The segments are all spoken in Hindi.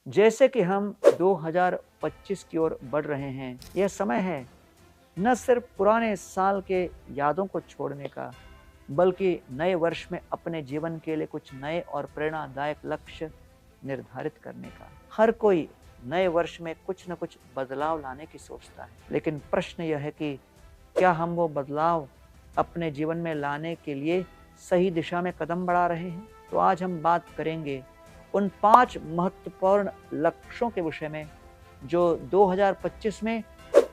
जैसे कि हम 2025 की ओर बढ़ रहे हैं, यह समय है न सिर्फ पुराने साल के यादों को छोड़ने का, बल्कि नए वर्ष में अपने जीवन के लिए कुछ नए और प्रेरणादायक लक्ष्य निर्धारित करने का। हर कोई नए वर्ष में कुछ न कुछ बदलाव लाने की सोचता है, लेकिन प्रश्न यह है कि क्या हम वो बदलाव अपने जीवन में लाने के लिए सही दिशा में कदम बढ़ा रहे हैं? तो आज हम बात करेंगे उन 5 महत्वपूर्ण लक्ष्यों के विषय में जो 2025 में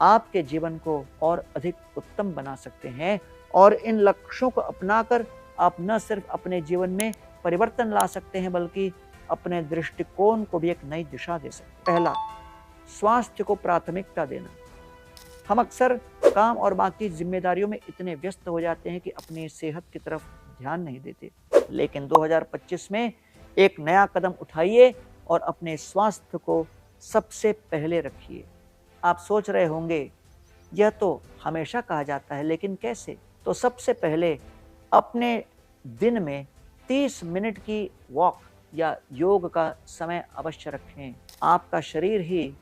आपके जीवन को और अधिक उत्तम बना सकते हैं, और इन लक्ष्यों को अपनाकर आप न सिर्फ अपने जीवन में परिवर्तन ला सकते हैं, बल्कि अपने दृष्टिकोण को भी एक नई दिशा दे सकते हैं। पहला, स्वास्थ्य को प्राथमिकता देना। हम अक्सर काम और बाकी जिम्मेदारियों में इतने व्यस्त हो जाते हैं कि अपनी सेहत की तरफ ध्यान नहीं देते, लेकिन 2025 में एक नया कदम उठाइए और अपने स्वास्थ्य को सबसे पहले रखिए। आप सोच रहे होंगे, यह तो हमेशा कहा जाता है, लेकिन कैसे? तो सबसे पहले अपने दिन में 30 मिनट की वॉक या योग का समय अवश्य रखें। आपका शरीर ही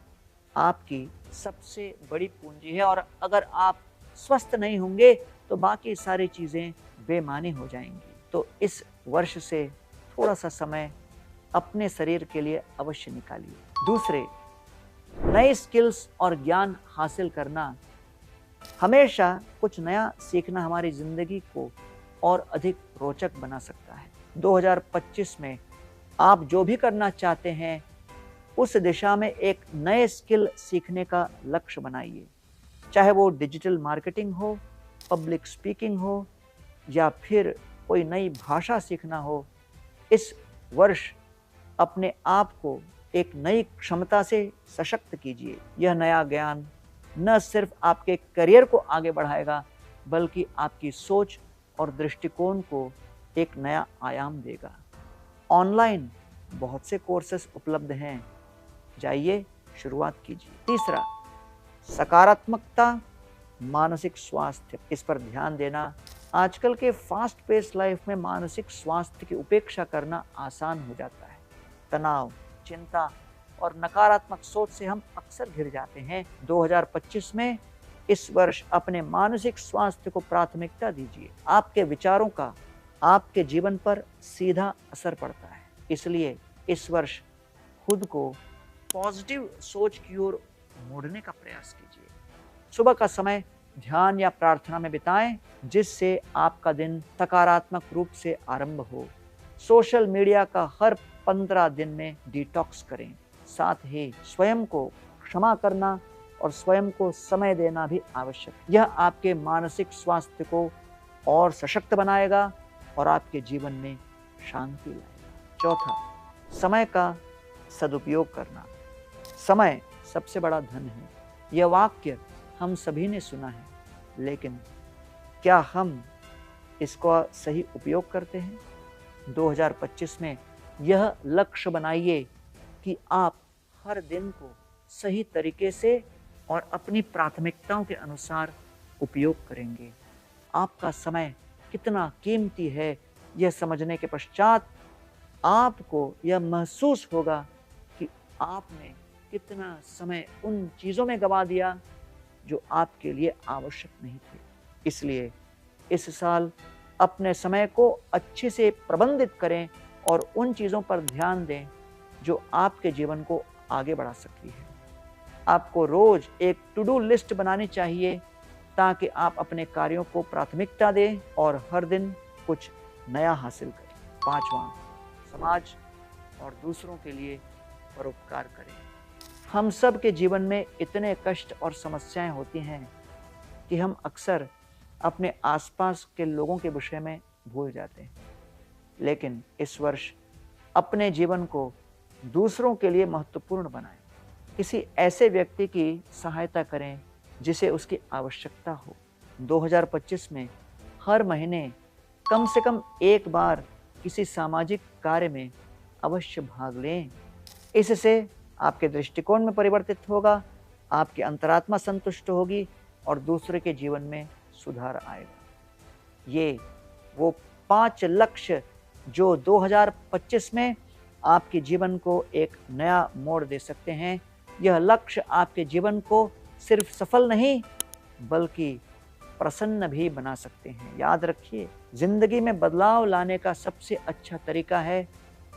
आपकी सबसे बड़ी पूंजी है, और अगर आप स्वस्थ नहीं होंगे तो बाकी सारी चीज़ें बेमानी हो जाएंगी। तो इस वर्ष से थोड़ा सा समय अपने शरीर के लिए अवश्य निकालिए। दूसरे, नए स्किल्स और ज्ञान हासिल करना। हमेशा कुछ नया सीखना हमारी ज़िंदगी को और अधिक रोचक बना सकता है। 2025 में आप जो भी करना चाहते हैं, उस दिशा में एक नए स्किल सीखने का लक्ष्य बनाइए। चाहे वो डिजिटल मार्केटिंग हो, पब्लिक स्पीकिंग हो, या फिर कोई नई भाषा सीखना हो। इस वर्ष अपने आप को एक नई क्षमता से सशक्त कीजिए। यह नया ज्ञान न सिर्फ आपके करियर को आगे बढ़ाएगा, बल्कि आपकी सोच और दृष्टिकोण को एक नया आयाम देगा। ऑनलाइन बहुत से कोर्सेस उपलब्ध हैं, जाइए शुरुआत कीजिए। तीसरा, सकारात्मकता, मानसिक स्वास्थ्य, इस पर ध्यान देना। आजकल के फास्ट पेस लाइफ में मानसिक स्वास्थ्य की उपेक्षा करना आसान हो जाता है। तनाव, चिंता और नकारात्मक सोच से हम अक्सर घिर जाते हैं। 2025 में इस वर्ष अपने मानसिक स्वास्थ्य को प्राथमिकता दीजिए। आपके विचारों का आपके जीवन पर सीधा असर पड़ता है, इसलिए इस वर्ष खुद को पॉजिटिव सोच की ओर मोड़ने का प्रयास कीजिए। सुबह का समय ध्यान या प्रार्थना में बिताएं, जिससे आपका दिन सकारात्मक रूप से आरंभ हो। सोशल मीडिया का हर 15 दिन में डिटॉक्स करें। साथ ही स्वयं को क्षमा करना और स्वयं को समय देना भी आवश्यक है। यह आपके मानसिक स्वास्थ्य को और सशक्त बनाएगा और आपके जीवन में शांति लाएगा। चौथा, समय का सदुपयोग करना। समय सबसे बड़ा धन है। यह वाक्य हम सभी ने सुना है, लेकिन क्या हम इसका सही उपयोग करते हैं? 2025 में यह लक्ष्य बनाइए कि आप हर दिन को सही तरीके से और अपनी प्राथमिकताओं के अनुसार उपयोग करेंगे। आपका समय कितना कीमती है, यह समझने के पश्चात आपको यह महसूस होगा कि आपने कितना समय उन चीज़ों में गंवा दिया जो आपके लिए आवश्यक नहीं थे। इसलिए इस साल अपने समय को अच्छे से प्रबंधित करें और उन चीज़ों पर ध्यान दें जो आपके जीवन को आगे बढ़ा सकती है। आपको रोज एक टू डू लिस्ट बनानी चाहिए, ताकि आप अपने कार्यों को प्राथमिकता दें और हर दिन कुछ नया हासिल करें। पांचवा, समाज और दूसरों के लिए परोपकार करें। हम सब के जीवन में इतने कष्ट और समस्याएं होती हैं कि हम अक्सर अपने आसपास के लोगों के विषय में भूल जाते हैं, लेकिन इस वर्ष अपने जीवन को दूसरों के लिए महत्वपूर्ण बनाएं। किसी ऐसे व्यक्ति की सहायता करें जिसे उसकी आवश्यकता हो। 2025 में हर महीने कम से कम एक बार किसी सामाजिक कार्य में अवश्य भाग लें। इससे आपके दृष्टिकोण में परिवर्तित होगा, आपकी अंतरात्मा संतुष्ट होगी और दूसरे के जीवन में सुधार आएगा। ये वो 5 लक्ष्य जो 2025 में आपके जीवन को एक नया मोड़ दे सकते हैं। यह लक्ष्य आपके जीवन को सिर्फ सफल नहीं बल्कि प्रसन्न भी बना सकते हैं। याद रखिए, जिंदगी में बदलाव लाने का सबसे अच्छा तरीका है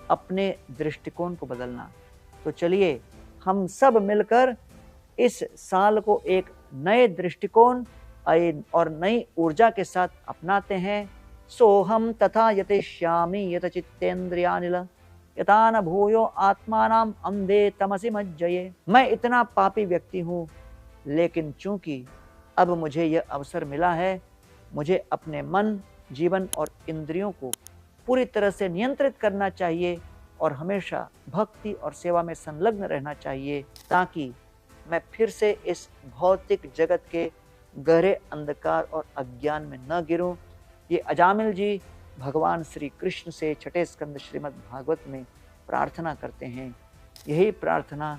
अपने दृष्टिकोण को बदलना। तो चलिए हम सब मिलकर इस साल को एक नए दृष्टिकोण और नई ऊर्जा के साथ अपनाते हैं। सोहम तथा यतिष्यामि यतचित्तेन्द्रियानिल यथा न भूयो आत्मानाम अंधे तमसि मज्जये। मैं इतना पापी व्यक्ति हूँ, लेकिन चूंकि अब मुझे यह अवसर मिला है, मुझे अपने मन, जीवन और इंद्रियों को पूरी तरह से नियंत्रित करना चाहिए और हमेशा भक्ति और सेवा में संलग्न रहना चाहिए, ताकि मैं फिर से इस भौतिक जगत के गहरे अंधकार और अज्ञान में न गिरूं। ये अजामिल जी भगवान श्री कृष्ण से छठे स्कंद श्रीमद् भागवत में प्रार्थना करते हैं। यही प्रार्थना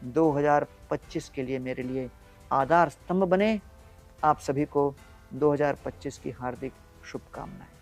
2025 के लिए मेरे लिए आधार स्तंभ बने। आप सभी को 2025 की हार्दिक शुभकामनाएं।